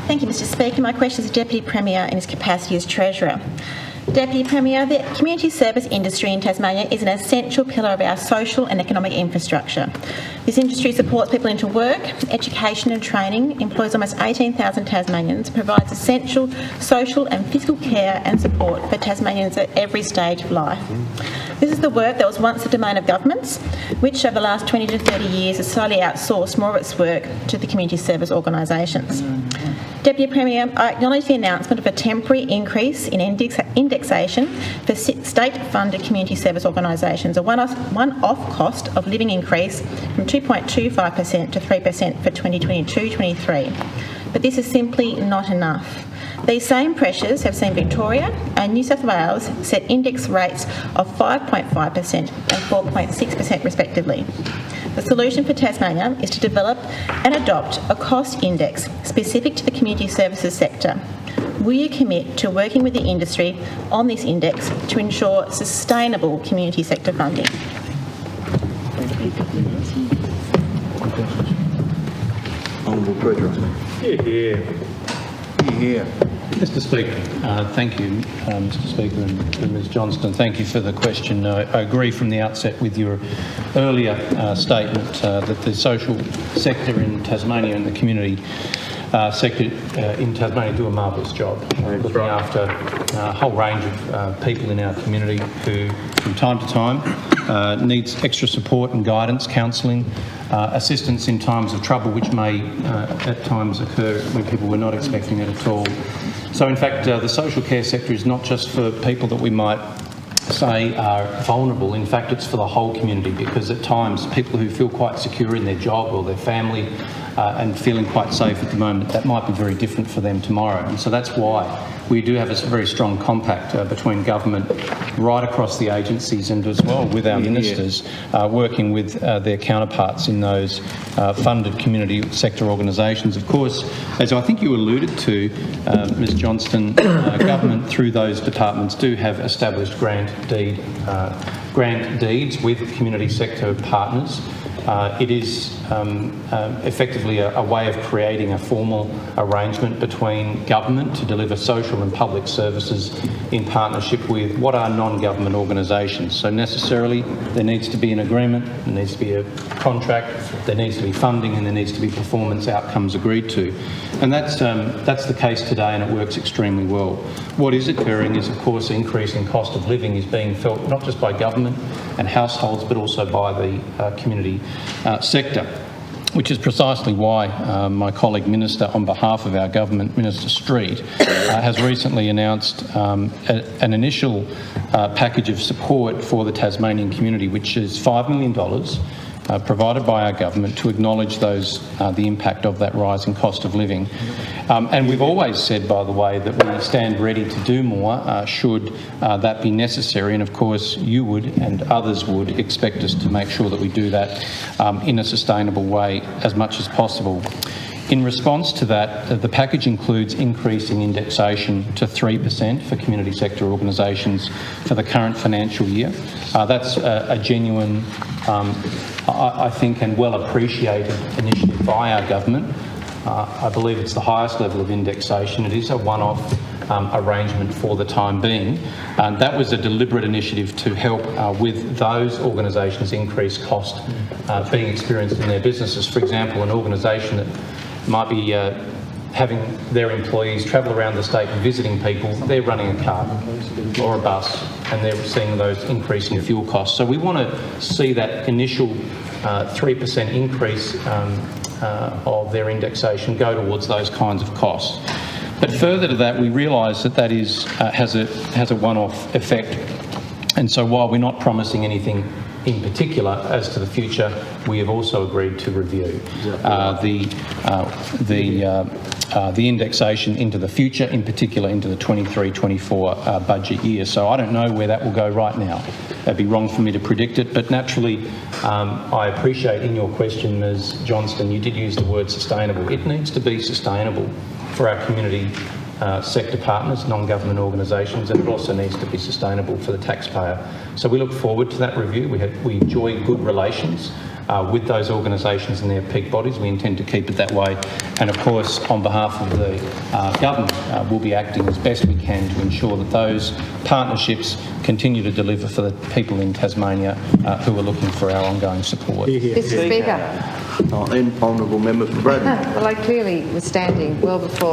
Thank you, Mr Speaker. My question is to Deputy Premier in his capacity as Treasurer. Deputy Premier, the community service industry in Tasmania is an essential pillar of our social and economic infrastructure. This industry supports people into work, education and training, employs almost 18,000 Tasmanians, provides essential social and physical care and support for Tasmanians at every stage of life. This is the work that was once the domain of governments, which over the last 20 to 30 years has slowly outsourced more of its work to the community service organisations. Deputy Premier, I acknowledge the announcement of a temporary increase in indexation for state-funded community service organisations, a one-off cost of living increase from 2.25% to 3% for 2022-23. But this is simply not enough. These same pressures have seen Victoria and New South Wales set index rates of 5.5% and 4.6% respectively. The solution for Tasmania is to develop and adopt a cost index specific to the community services sector. Will you commit to working with the industry on this index to ensure sustainable community sector funding? Honourable Treasurer. Here. Mr Speaker, thank you, Mr Speaker, and Ms Johnston. Thank you for the question. I agree from the outset with your earlier statement that the social sector in Tasmania and the community sector in Tasmania do a marvellous job looking after a whole range of people in our community who, from time to time, needs extra support and guidance, counselling, assistance in times of trouble, which may at times occur when people were not expecting it at all. So in fact, the social care sector is not just for people that we might say are vulnerable. In fact, it's for the whole community, because at times people who feel quite secure in their job or their family and feeling quite safe at the moment, that might be very different for them tomorrow. And so that's why we do have a very strong compact between government right across the agencies and as well with our ministers working with their counterparts in those funded community sector organisations. Of course, as I think you alluded to, Ms Johnston, government through those departments do have established grant deeds with community sector partners. It is effectively a way of creating a formal arrangement between government to deliver social and public services in partnership with what are non-government organisations. So necessarily there needs to be an agreement, there needs to be a contract, there needs to be funding, and there needs to be performance outcomes agreed to. And that's the case today, and it works extremely well. What is occurring is, of course, the increase in cost of living is being felt not just by government and households, but also by the community sector, which is precisely why my colleague Minister, on behalf of our government, Minister Street, has recently announced an initial package of support for the Tasmanian community, which is $5 million provided by our government to acknowledge the impact of that rise in cost of living. And we've always said, by the way, that we stand ready to do more should that be necessary. And of course, you would and others would expect us to make sure that we do that in a sustainable way as much as possible. In response to that, the package includes increasing indexation to 3% for community sector organisations for the current financial year. That's a genuine, I think, and well appreciated initiative by our government. I believe it's the highest level of indexation. It is a one-off arrangement for the time being. That was a deliberate initiative to help with those organisations' increased cost being experienced in their businesses. For example, an organisation that might be having their employees travel around the state and visiting people, they're running a car or a bus and they're seeing those increasing fuel costs. So we want to see that initial 3% increase of their indexation go towards those kinds of costs. But further to that, we realise that has a one-off effect. And so while we're not promising anything in particular as to the future, we have also agreed to review the indexation into the future, in particular into the 23-24 budget year. So I don't know where that will go right now. It'd be wrong for me to predict it, but naturally I appreciate in your question, Ms Johnston, you did use the word sustainable. It needs to be sustainable for our community sector partners, non-government organisations, and it also needs to be sustainable for the taxpayer. So we look forward to that review. We enjoy good relations with those organisations and their peak bodies. We intend to keep it that way. And of course, on behalf of the government, we'll be acting as best we can to ensure that those partnerships continue to deliver for the people in Tasmania who are looking for our ongoing support. Mr. Speaker. Honourable Member for Braddon. Well, I clearly was standing well before